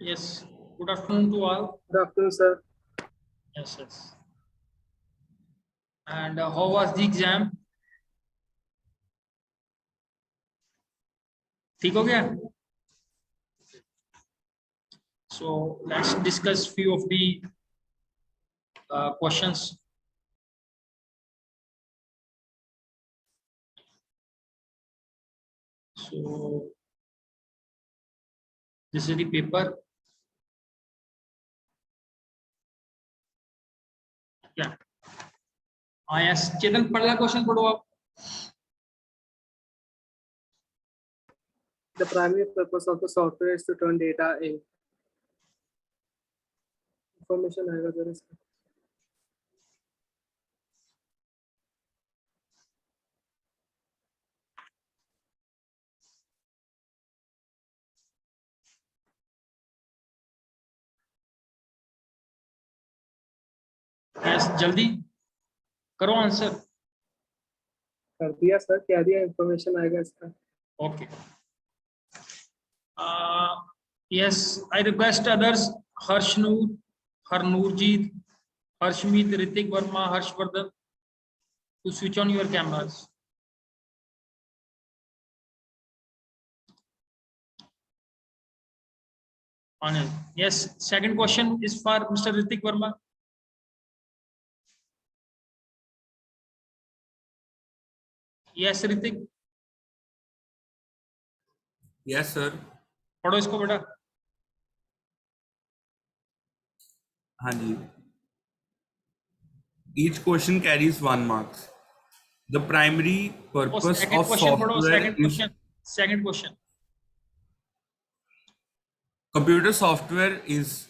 Yes. Good afternoon to all. Good afternoon, sir. Yes, yes. And how was the exam? ठीक हो गया? So let's discuss few of the questions. So this is the paper. Yeah. yes. चेतन पहला question पढ़ो आप. The primary purpose of the software is to turn data in. Information आएगा जरा इसका. Yes, जल्दी करो आंसर. कर दिया सर, क्या दिया? इंफॉर्मेशन आएगा इसका. Okay. Yes, I request others. Harshnoor, Harnoorjeet, Harshmeet, Ritik Verma, Harshvardhan to switch on your cameras. Anil. Yes, second question is for Mr. Ritik Verma. Yes, Ritik. Yes, sir. पढ़ो इसको बेटा. हाँ जी. Each question carries 1 mark. The primary purpose second of question पढ़ो. software Second question. Computer software is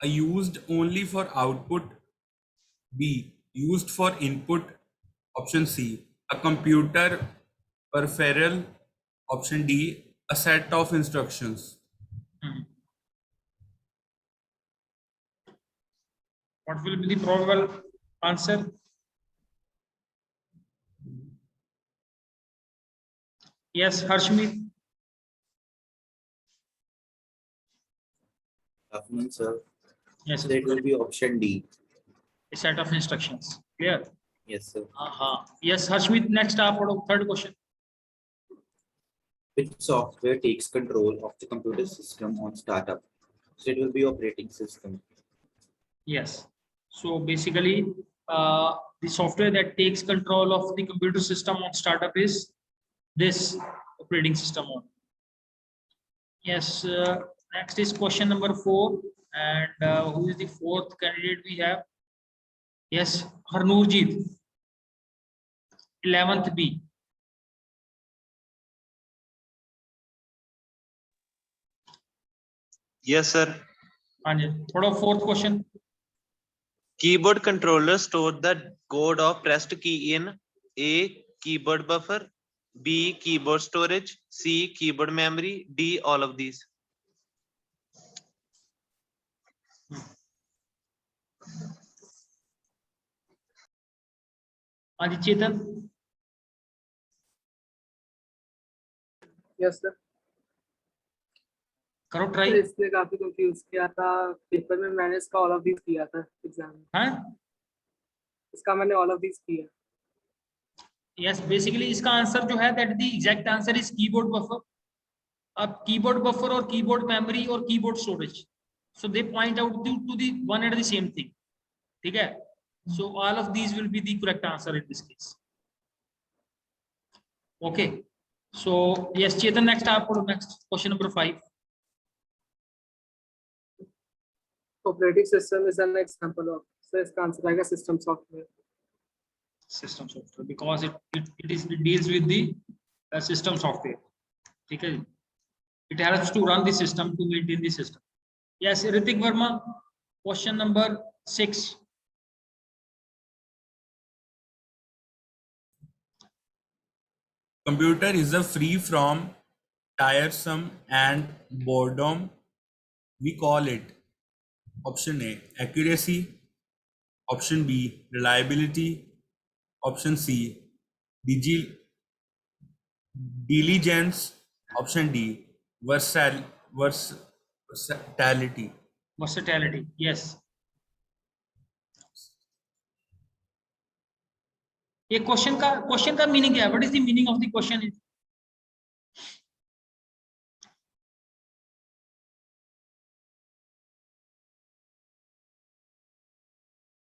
used only for output. B. Used for input. Option C. A computer peripheral. Option D. A set of instructions. What will be the probable answer? Yes, Harshmeet. Afternoon, sir. Yes, So it will be option D. a set of instructions. Clear? Yes, sir. Yes, Harshmeet. Next, आप पढ़ो. Third question. Which software takes control of the computer system on startup? So it will be operating system. Yes. So basically, the software that takes control of the computer system on startup is this operating system on. Yes. Next is question number 4, and who is the fourth candidate we have? Yes, Harnoorjeet. 11th B. Yes, sir. हाँ जी. पढ़ो fourth question. Keyboard controller store the code of pressed key in A. Keyboard buffer, B. Keyboard storage, C. Keyboard memory, D. All of these. हाँ जी चेतन. Yes, sir. करो try. Sir इसलिए काफी confuse किया था. Paper में मैंने इसका ऑल ऑफ दीज किया था एग्जाम में. हाँ. इसका मैंने ऑल ऑफ दीज किया. Yes, basically इसका आंसर जो है that the exact answer is keyboard buffer. अब keyboard buffer और keyboard memory और keyboard storage, so they point out to the one and the same thing. ठीक है? So all of these will be the correct answer in this case. Okay. So yes, Chetan, next आप पढ़ो. Next question number 5. Operating system is an example of. So इसका answer आएगा system software. System software, because it deals with the system software. ठीक है? It helps to run the system, to maintain the system. Yes, Ritik Verma, question number 6. Computer is a free from tiresome and boredom. We call it option A, accuracy. Option B, reliability. Option C, diligence. Option D, versatility. Versatility. Yes. ये question का meaning क्या है? What is the meaning of the question?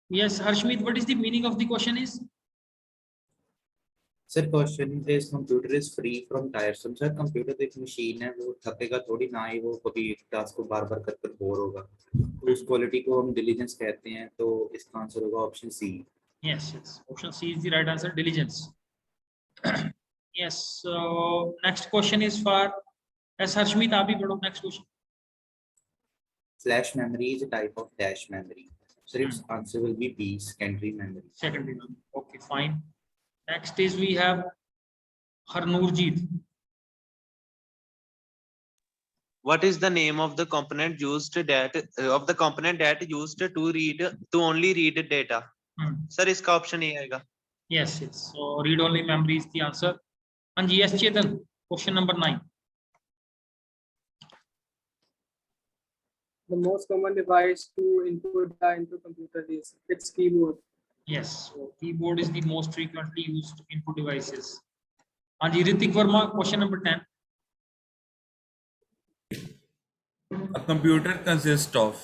Yes, Harshmeet, what is the meaning of the question is? Sir, question is computer is free from tiresome. Sir, computer एक machine है, वो थकेगा थोड़ी ना ही, वो कभी एक टास्क को बार बार कर बोर होगा, तो उस क्वालिटी को हम diligence कहते हैं, तो इसका आंसर होगा option C. Yes, yes. Option C is the right answer. Diligence. Yes. So next question is for S. Harshmeet. आप ही पढ़ो next question. Flash memory is a type of dash memory. So its answer will be B, secondary memory. Secondary one. Okay, fine. Next is we have Harnoorjeet. What is the name of the component used that used to only read data? Sir, इसका option A आएगा. Yes, yes. So read only memory is the answer. And yes, Chetan. Question number 9. The most common device to input data into computer is its keyboard. Yes. So keyboard is the most frequently used input devices. And Ritik Verma. Question number 10. A computer consists of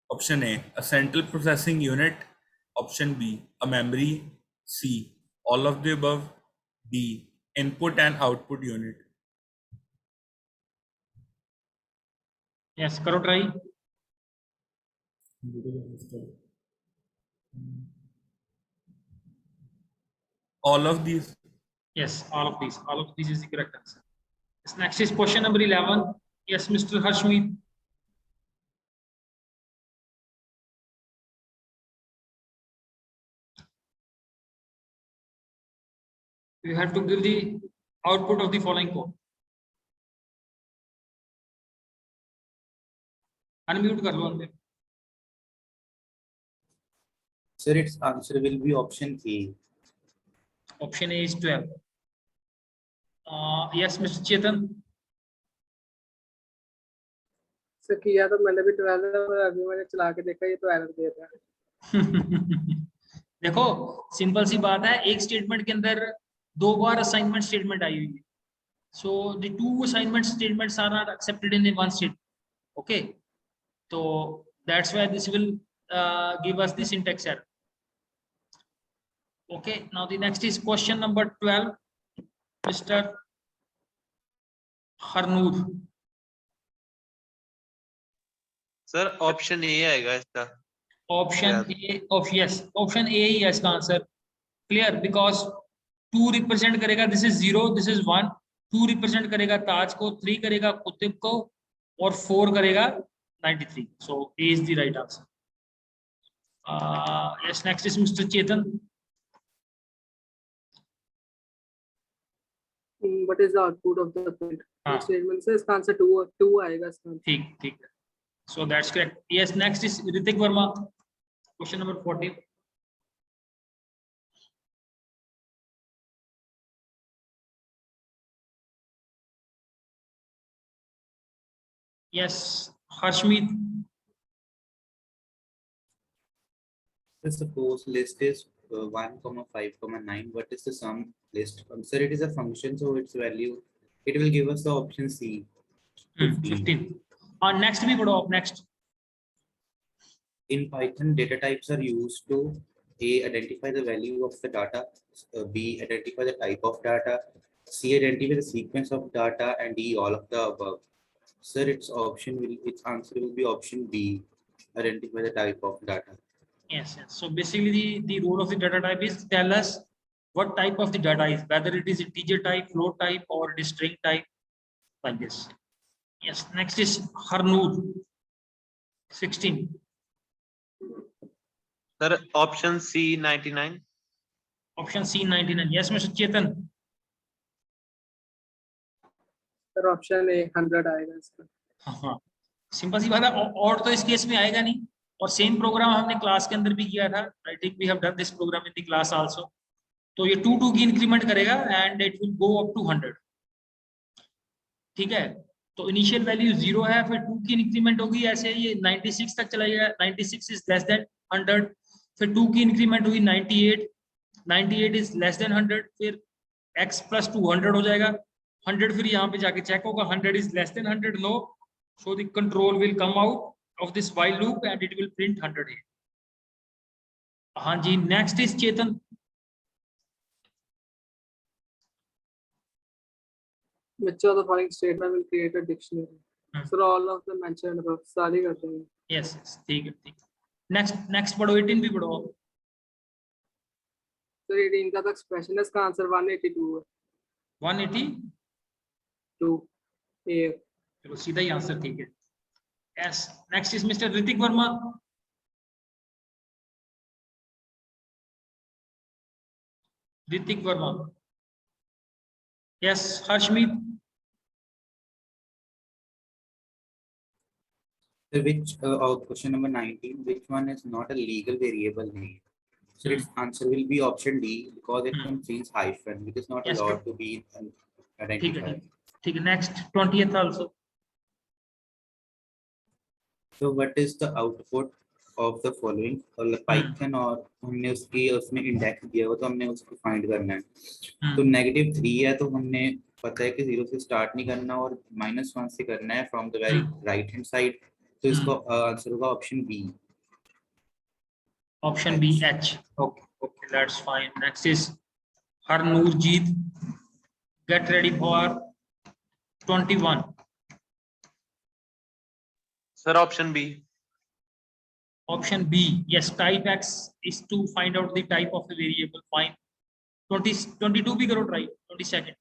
option A, a central processing unit, option B, a memory, C, all of the above, D, input and output unit. Yes, karo try. All of these. Yes, all of these. All of these is the correct answer. Yes, next is question number 11. Yes, Mr. Harshmeet. You have to give the output of the following code. Unmute kar lo unmute. Sir, its answer will be option A. Option A is 12. Yes, Mr. Chetan. Sir किया तो मैंने भी 12 और अभी मैंने चला के देखा, ये तो एरर दे रहा है. देखो सिंपल सी बात है, एक स्टेटमेंट के अंदर 2 बार असाइनमेंट स्टेटमेंट आई हुई है. So the 2 assignment statements are not accepted in one statement. Okay, तो that's why this will give us the syntax error. Okay, now the next is question number 12, Mr. Harnoor. Sir, option A आएगा इसका. Option A of yes, option A ही है इसका answer. Clear, because 2 represent करेगा, this is 0, this is 1. 2 represent करेगा ताज को, 3 करेगा कुतुब को, और 4 करेगा 93. So A is the right answer. Yes, next is Mr. Chetan. What is the output of the print statement? से इसका आंसर 2 आएगा इसका. ठीक ठीक. So that's correct. Yes, next is Ritik Verma. Question number 14. Yes, Harshmeet. Suppose list is 1, 5, 9. What is the sum list? Sir, it is a function, so its value, it will give us the option C. 15. Next we go up next. In Python, data types are used to A, identify the value of the data, B, identify the type of data, C, identify the sequence of data, and D, all of the above. Sir, its answer will be option B, identify the type of data. Yes, yes. So basically the role of the data type is tell us what type of the data is, whether it is integer type, float type, or it is string type, like this. Yes, next is Harnoor. 16. Sir, option C 99. Option C 99. Yes, Mr. Chetan. Sir option A 100 आएगा इसका. हाँ, simple सी बात है, और तो इस case में आएगा नहीं. और सेम प्रोग्राम हमने क्लास के अंदर भी किया था. I think we have done this program in the class also. तो ये 2 2 की इंक्रीमेंट करेगा and it will go up to 100. ठीक है. तो इनिशियल वैल्यू 0 है, फिर 2 की इंक्रीमेंट होगी, ऐसे ये 96 तक चला जाएगा, 96 इज लेस देन 100, फिर 2 की इंक्रीमेंट हुई 98, 98 इज लेस देन 100, फिर x प्लस 200 हो जाएगा, 100 फिर यहाँ पे जाके चेक होगा, 100 is less than 100, no, so the control will come out of this while loop and it will print 100 here. हाँ जी, next is Chetan. Which of the following statement will create a dictionary? Sir, all of them mentioned above. सारी करते हैं. Yes, yes, ठीक है, ठीक. Next पढ़ो, 18 भी पढ़ो. Sir, 18 का तो expression है, इसका आंसर 182 है. 182. A. चलो सीधा ही आंसर, ठीक है. Yes, next is Mr. Ritik Verma. Ritik Verma. Yes, Harshmeet. Which of question number 19, which one is not a legal variable name? So its answer will be option D, because it contains hyphen, which is not Yes, allowed to be ठीक है, identified. ठीक है. Next 20th also. So what is the output of the following? Python और हमने उसमें index दिया हुआ, तो हमने उसको फाइंड करना है. तो -3 है, तो हमने पता है कि 0 से स्टार्ट नहीं करना और -1 से करना है from the very right hand side. तो इसका आंसर होगा option B. Option B, H. Okay, okay, that's fine. Next is Harnoorjeet. Get ready for 21. Sir, option B. Option B, yes, type X is to find out the type of a variable. Fine. 22 भी करो try. 22nd.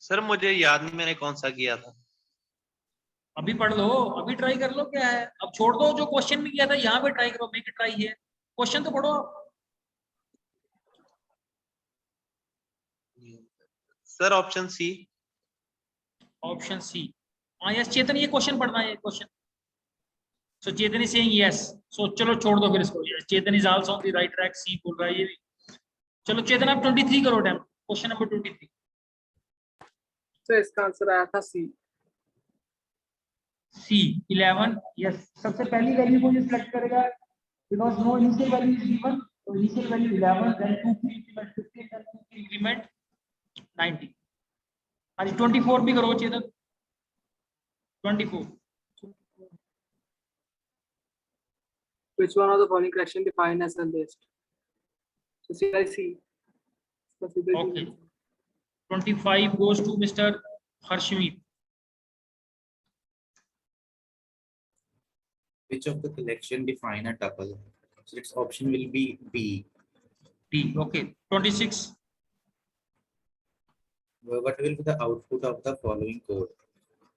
Sir मुझे याद नहीं मैंने कौन सा किया था. अभी पढ़ लो, अभी ट्राई कर लो, क्या है, अब छोड़ दो जो क्वेश्चन में किया था, यहाँ पे ट्राई करो, मेक ट्राई है, क्वेश्चन तो पढ़ो. Sir option C. Option C. हाँ यस चेतन, ये क्वेश्चन पढ़ना है, ये question. So Chetan is saying yes. So चलो छोड़ दो फिर इसको. Chetan is also on the right track. C बोल रहा है ये भी. चलो चेतन आप 23 करो टाइम. Question number 23. तो इसका आंसर आया था सी. सी 11. यस, सबसे पहली वैल्यू को ये सिलेक्ट करेगा, because no initial value is given. तो इनिशियल वैल्यू 11, देन 2 की इंक्रीमेंट 15, देन 2 की इंक्रीमेंट 90. हाँ जी 24 भी करो चेतन. 24. Which one of the following correction defined as a list? So C. Okay. 25 goes to Mr. Harshmeet. Which of the collection define a tuple? So its option will be B. D. Okay. 26. What will be the output of the following code?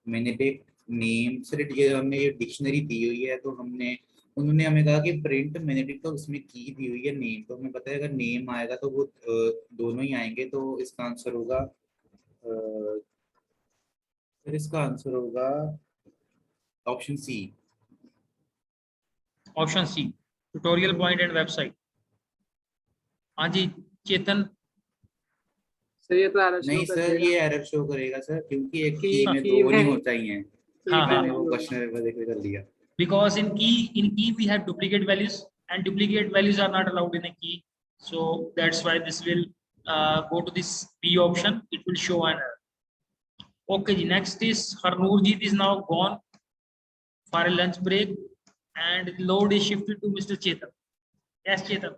Benedict name. Sir ये हमने ये dictionary दी हुई है, तो हमने उन्होंने हमें कहा कि प्रिंट बेनेडिक्ट, तो उसमें की दी हुई है नेम, तो हमें पता है अगर नेम आएगा तो वो दोनों ही आएंगे. तो इसका आंसर होगा फिर इसका आंसर होगा option C. Option C, tutorial point and website. हाँ जी चेतन. सर ये तो एरर नहीं सर, ये एरर शो करेगा सर, क्योंकि एक की में की दो में- नहीं होता ही है. हाँ, मैंने हाँ. वो क्वेश्चन देख कर लिया. Because in key we have duplicate values, and duplicate values are not allowed in a key. So that's why this will go to this B option. It will show an error. Okay, the next is Harnoorjeet is now gone for a lunch break, and the load is shifted to Mr. Chetan. Yes, Chetan.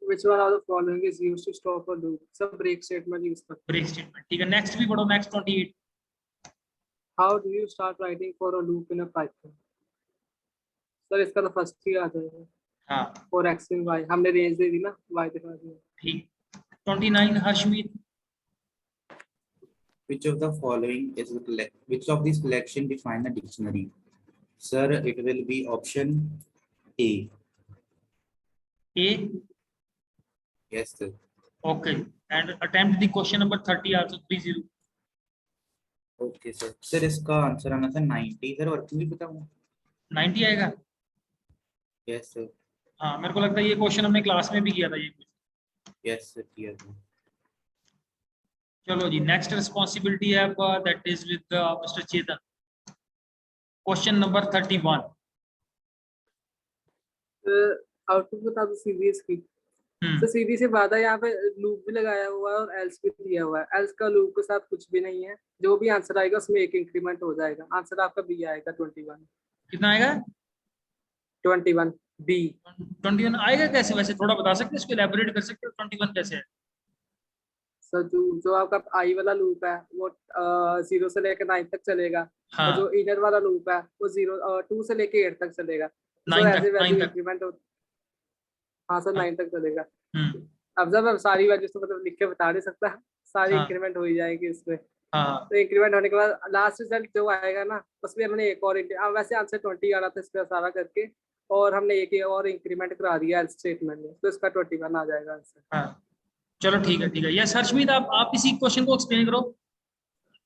Which one of the following is used to stop a loop? सब break statement use करते हैं. Break statement. ठीक है, next भी पढ़ो, next 28. How do you start writing for a loop in a Python? Sir इसका तो first ही आ जाएगा. हाँ For x and y हमने रेंज दे दी ना, y दिखा दिया. ठीक. 29 Harshmeet. Which of the following is which of these collection define a dictionary? Sir, it will be option A. A. Yes sir. Okay, and attempt the question number 30 also. 30. Okay sir. Sir इसका answer आना था 90 sir, working भी बताऊँ? 90 आएगा. Yes sir. हाँ मेरे को लगता है ये क्वेश्चन हमने क्लास में भी किया था ये. Yes, sir, clear. चलो जी, नेक्स्ट रिस्पॉन्सिबिलिटी है आपका, that is with mister Chetan. Question number 31। Output बता दो सीरीज की। तो सीधी सी बात है, यहाँ पे लूप भी लगाया हुआ है और एल्स भी दिया हुआ है। एल्स का लूप के साथ कुछ भी नहीं है, जो भी आंसर आएगा उसमें एक इंक्रीमेंट हो जाएगा। आंसर आपका बी आएगा 21। कितना आएगा? 21 बी। 21 आएगा कैसे? वैसे थोड़ा बता सकते हैं, इसको एलैबोरेट कर सकते हो, 21 कैसे है? सर जो आपका आई वाला लूप है वो 0 से लेकर 9 तक चलेगा। हाँ, और जो इनर वाला लूप है वो 2 से लेकर 8 तक चलेगा। सो 9 ऐसे तक, 9 वैल्यू तक। इंक्रीमेंट हो। हाँ सर, हाँ, 9 तक चलेगा। हम्म, अब जब सारी वैल्यूज तो मतलब लिख के बता नहीं सकता, सारी हाँ, इंक्रीमेंट हो ही जाएगी इसमें। हाँ, तो इंक्रीमेंट होने के बाद लास्ट रिजल्ट जो आएगा ना, उसमें हमने एक और वैसे आंसर 20 आ रहा था इसका सारा करके, और हमने एक और इंक्रीमेंट करा दिया एल्स स्टेटमेंट में, तो इसका 21 आ जाएगा आंसर। हाँ। चलो ठीक है, ठीक है। यस हर्षमीत, आप इसी क्वेश्चन को एक्सप्लेन करो।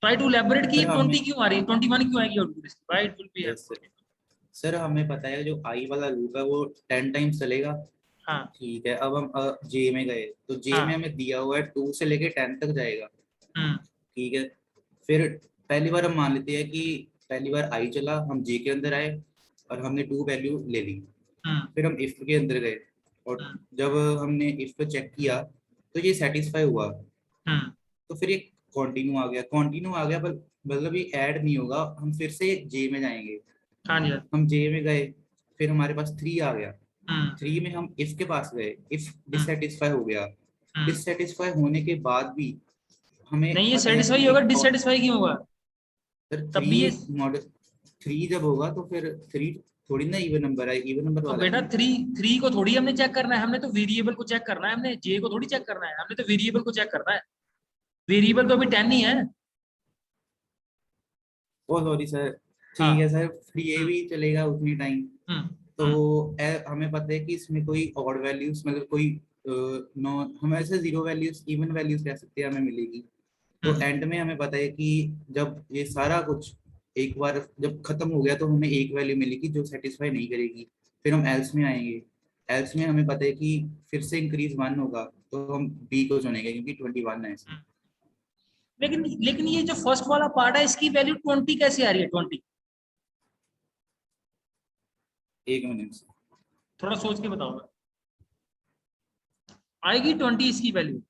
ट्राई टू एलैबोरेट कि सर 20 हमें क्यों आ रही है, 21 क्यों आएगी आउटपुट इसकी, why it will be. Yes sir, हमें पता है जो आई वाला लूप है वो 10 टाइम्स चलेगा। हाँ, ठीक है, अब हम जे में गए तो जे हाँ, में हमें दिया हुआ है 2 से लेके 10 तक जाएगा। हम्म, ठीक है, फिर पहली बार हम मान लेते हैं कि पहली बार आई चला, हम जे के अंदर आए और हमने 2 वैल्यू ले ली। हम्म, फिर हम इफ के अंदर गए और हम्म, जब हमने इफ पे चेक किया तो ये सेटिस्फाई हुआ, हम्म, तो फिर एक कंटिन्यू आ गया पर मतलब ये ऐड नहीं होगा, हम फिर से जे में जाएंगे। हाँ जी, हम जे में गए, फिर हमारे पास 3 आ गया। हम्म, 3 में हम इफ के पास गए, इफ हम्म, डिससेटिस्फाई हो गया। हम्म। डिससेटिस्फाई होने के बाद भी हमें नहीं, ये पता है कि सेटिस्फाई होगा, एक और डिससेटिस्फाई क्यों होगा? सर तब 3 भी ये, मॉडल 3 जब होगा तो फिर 3 थोड़ी ना इवन नंबर है, इवन नंबर तो वाला बेटा नहीं। 3 को थोड़ी हमने चेक करना है, हमने तो वेरिएबल को चेक करना है, हमने जे को थोड़ी चेक करना है, हमने तो वेरिएबल को चेक करना है। वेरिएबल तो अभी 10 ही है। ओ सॉरी सर, ठीक है हाँ, सर, फिर ये हम्म, भी चलेगा उतनी टाइम। हम्म, तो हम्म, हमें पता है कि इसमें कोई ऑड वैल्यूज मतलब कोई नॉन, हम ऐसे 0 वैल्यूज इवन वैल्यूज कह सकते हैं हमें मिलेगी। तो हम्म, एंड में हमें पता है कि जब ये सारा कुछ एक बार जब खत्म हो गया तो हमें एक वैल्यू मिलेगी जो सेटिस्फाई नहीं करेगी। फिर हम एल्स में आएंगे, एल्स में हमें पता है कि फिर से इंक्रीज 1 होगा, तो हम बी को चुनेंगे क्योंकि 21 है इसमें। हम्म। लेकिन लेकिन ये जो फर्स्ट वाला पार्ट है, इसकी वैल्यू 20 कैसे आ रही है? 20 एक मिनट से। थोड़ा सोच के बताओ ना। आएगी 20 इसकी वैल्यू?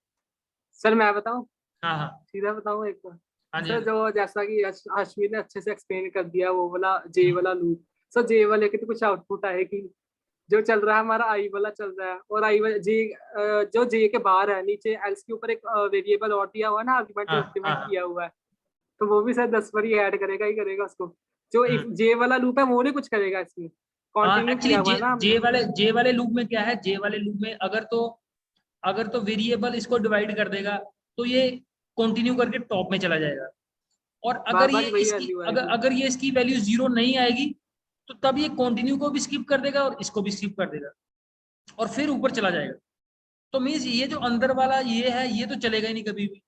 सर मैं बताऊं, हाँ, हाँ, सीधा बताऊं एक बार। हाँ जी, हाँ सर जी। जो जैसा कि अश्विन ने अच्छे से एक्सप्लेन कर दिया वो वाला जे वाला लूप। सर जे वाले की तो कुछ आउटपुट आएगी। जो चल रहा है हमारा आई वाला चल रहा है, और आई वाला जे जो जे के बाहर है, नीचे एल्स के ऊपर एक वेरिएबल और दिया हुआ है ना, आर्गुमेंट हाँ, हाँ, इंक्रीमेंट हाँ, किया हुआ है। तो वो भी सर 10 बार ही ऐड करेगा ही करेगा उसको। जो हम्म। जे वाला लूप है वो नहीं कुछ करेगा इसमें, हाँ, कंटिन्यू एक्चुअली किया हुआ है ना हमने। जे वाले लूप में क्या है, जे वाले लूप में अगर तो वेरिएबल इसको डिवाइड कर देगा, तो ये कंटिन्यू करके टॉप में चला जाएगा। और बार अगर बार ये ही वही इसकी वैल्यू अगर आएगी। अगर ये इसकी वैल्यू 0 नहीं आएगी, तो तब ये कंटिन्यू को भी स्किप कर देगा और इसको भी स्किप कर देगा, और फिर ऊपर चला जाएगा। तो मीन्स ये जो अंदर वाला ये है, ये तो चलेगा ही नहीं कभी भी।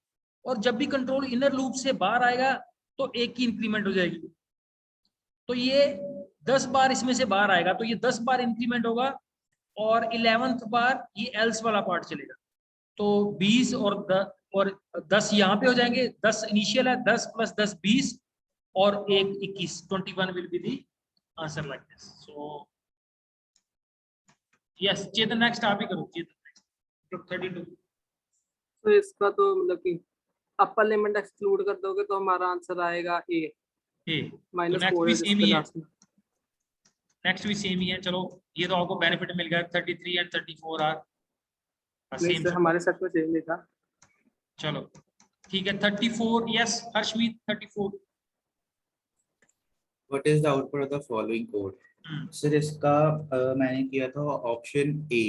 और जब भी कंट्रोल इनर लूप से बाहर आएगा, तो एक की इंक्रीमेंट हो जाएगी। तो ये 10 बार इसमें से बाहर आएगा, तो ये 10 बार इंक्रीमेंट होगा, और 11th बार ये एल्स वाला पार्ट चलेगा। तो 20 और 10 यहाँ पे हो जाएंगे। 10 इनिशियल है, 10 + 10 20, और 1 21, 21 will be the answer like this. So yes Chetan, next आप ही करो चेतन, नेक्स्ट 32। तो इसका तो मतलब कि अपर लिमिट एक्सक्लूड कर दोगे तो हमारा आंसर आएगा ए। ए, तो नेक्स्ट -4 भी है सेम जिसके ही है, लास्ट में। नेक्स्ट भी सेम ही है। चलो, ये तो आपको बेनिफिट मिल गया, 33 एंड 34 आर नहीं सेम। सर, हमारे सेट में चेंज नहीं था। चलो ठीक है, 34। Yes Harshmeet, 34। What is the output of the following code? Sir इसका मैंने किया था ऑप्शन ए।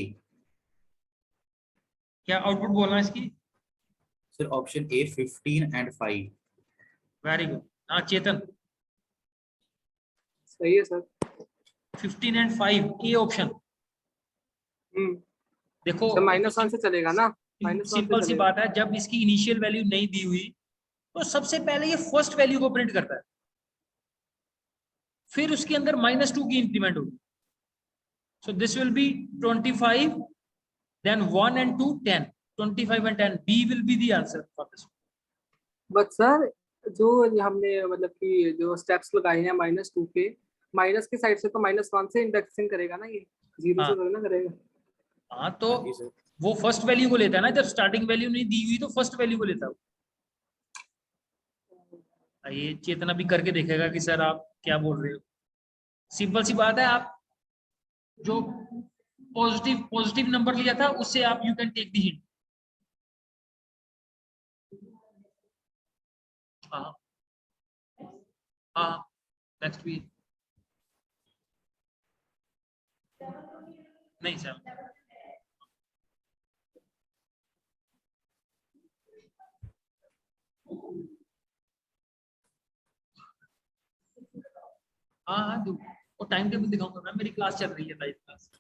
क्या आउटपुट बोलना है इसकी? Sir option A 15 and 5। Very good. हाँ चेतन, सही है sir. 15 and 5 A option. Hmm. देखो सर देखो, -1 से चलेगा ना, -1 से सिंपल सी चलेगा। बात है, जब इसकी इनिशियल वैल्यू नहीं दी हुई, तो सबसे पहले ये फर्स्ट वैल्यू को प्रिंट करता है, फिर उसके अंदर -2 की इंक्रीमेंट होगी। So this will be 25, then 1 and 2 10, 25 and 10. B will be the answer for this. But sir जो हमने मतलब कि जो स्टेप्स लगाए हैं -2 के, माइनस की साइड से तो -1 से इंडेक्सिंग करेगा ना, ये 0 से हाँ। थोड़ी ना करेगा। हाँ तो जी सर। वो फर्स्ट वैल्यू को लेता है ना, जब स्टार्टिंग वैल्यू नहीं दी हुई तो फर्स्ट वैल्यू को लेता है। ये चेतना भी करके देखेगा कि सर आप क्या बोल रहे हो। सिंपल सी बात है, आप जो पॉजिटिव नंबर लिया था उससे आप you can take the hint. हाँ हाँ नेक्स्ट भी नहीं सर। हाँ हाँ वो टाइम टेबल दिखाऊंगा ना, मेरी क्लास चल रही है लाइव क्लास।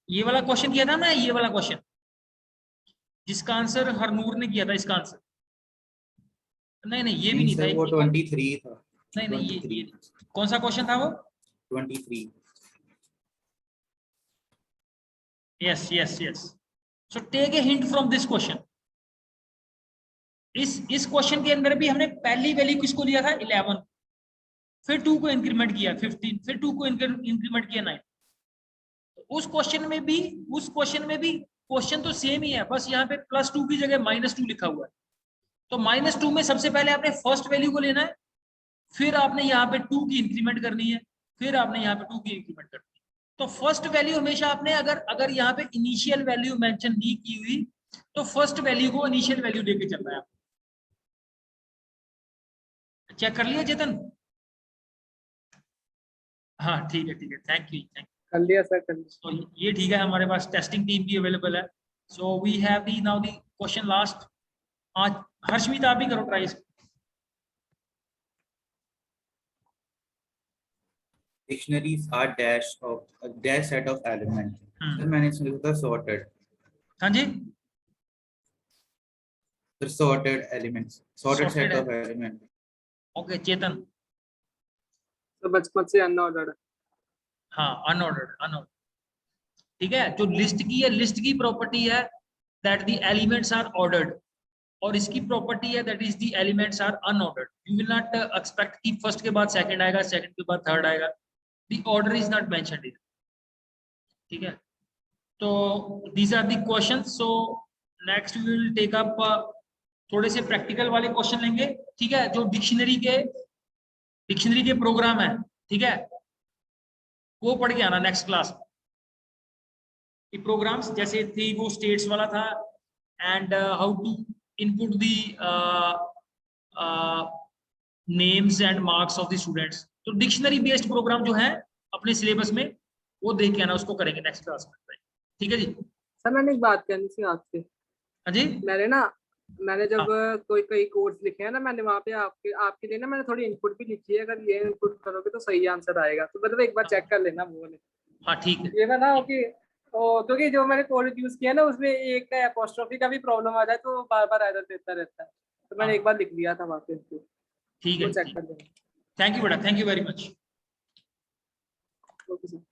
ये वाला क्वेश्चन किया था ना, ये वाला क्वेश्चन जिसका आंसर हरनूर ने किया था, इसका आंसर नहीं नहीं ये भी नहीं था। सर वो 23 था। नहीं नहीं ये 23 कौन सा क्वेश्चन था वो? 23। Yes yes yes. So take a hint from this question. इस क्वेश्चन के अंदर भी हमने पहली वैल्यू किसको लिया था? 11, फिर 2 को इंक्रीमेंट किया 15, फिर 2 को इंक्रीमेंट किया 9। उस क्वेश्चन में भी क्वेश्चन तो सेम ही है, बस यहाँ पे +2 की जगह -2 लिखा हुआ है। तो -2 में सबसे पहले आपने फर्स्ट वैल्यू को लेना है, फिर आपने यहाँ पे 2 की इंक्रीमेंट करनी है, फिर आपने यहाँ पे 2 की इंक्रीमेंट करनी है। तो फर्स्ट वैल्यू हमेशा आपने अगर यहाँ पे इनिशियल वैल्यू मेंशन नहीं की हुई तो फर्स्ट वैल्यू को इनिशियल वैल्यू देके चलना है। चेक कर लिया चेतन? हाँ ठीक है थैंक यू। कर लिया सर, कर लिया। तो ये ठीक है, हमारे पास टेस्टिंग टीम भी अवेलेबल है। So we have the now the question last. आज हर्षमीत आप भी करो try. Dictionaries are a dash set of elements. Sir मैंने इसमें लिखा था sorted. हाँ जी The sorted elements. Sorted set Sorted of elements. Okay Chetan. तो बचपन से अनऑर्डर्ड। हाँ अनऑर्डर्ड ठीक है। जो लिस्ट की है, लिस्ट की प्रॉपर्टी है that the elements are ordered, और इसकी प्रॉपर्टी है that is the elements are unordered. You will not expect कि फर्स्ट के बाद सेकंड आएगा, सेकंड के बाद थर्ड आएगा। The order is not mentioned here. ठीक है, तो these are the questions. So next we will take up थोड़े से प्रैक्टिकल वाले क्वेश्चन लेंगे। ठीक है, जो डिक्शनरी के प्रोग्राम है, ठीक है, वो पढ़ के आना नेक्स्ट क्लास। प्रोग्राम्स जैसे थी वो स्टेट्स वाला था, and how to input the names and marks of the students. तो डिक्शनरी बेस्ड प्रोग्राम जो है अपने सिलेबस में वो देख के आना, उसको करेंगे नेक्स्ट क्लास में। ठीक है जी। सर मैंने एक बात करनी थी आपसे। हाँ जी मैंने जब कोई कोर्स लिखे हैं ना, मैंने वहाँ पे आपके लिए ना मैंने थोड़ी इनपुट भी लिखी है। अगर ये इनपुट करोगे तो सही आंसर आएगा, तो मतलब एक बार चेक कर लेना वो वाले। हाँ ठीक है। ये ना हो कि क्योंकि जो मैंने कोड यूज किया ना उसमें एक का एपोस्ट्रोफी का भी प्रॉब्लम आ जाए तो बार बार एरर देता रहता है, तो मैंने एक बार लिख लिया था वहाँ पे। ठीक है, चेक कर लेना। थैंक यू बेटा, thank you very much. Okay sir.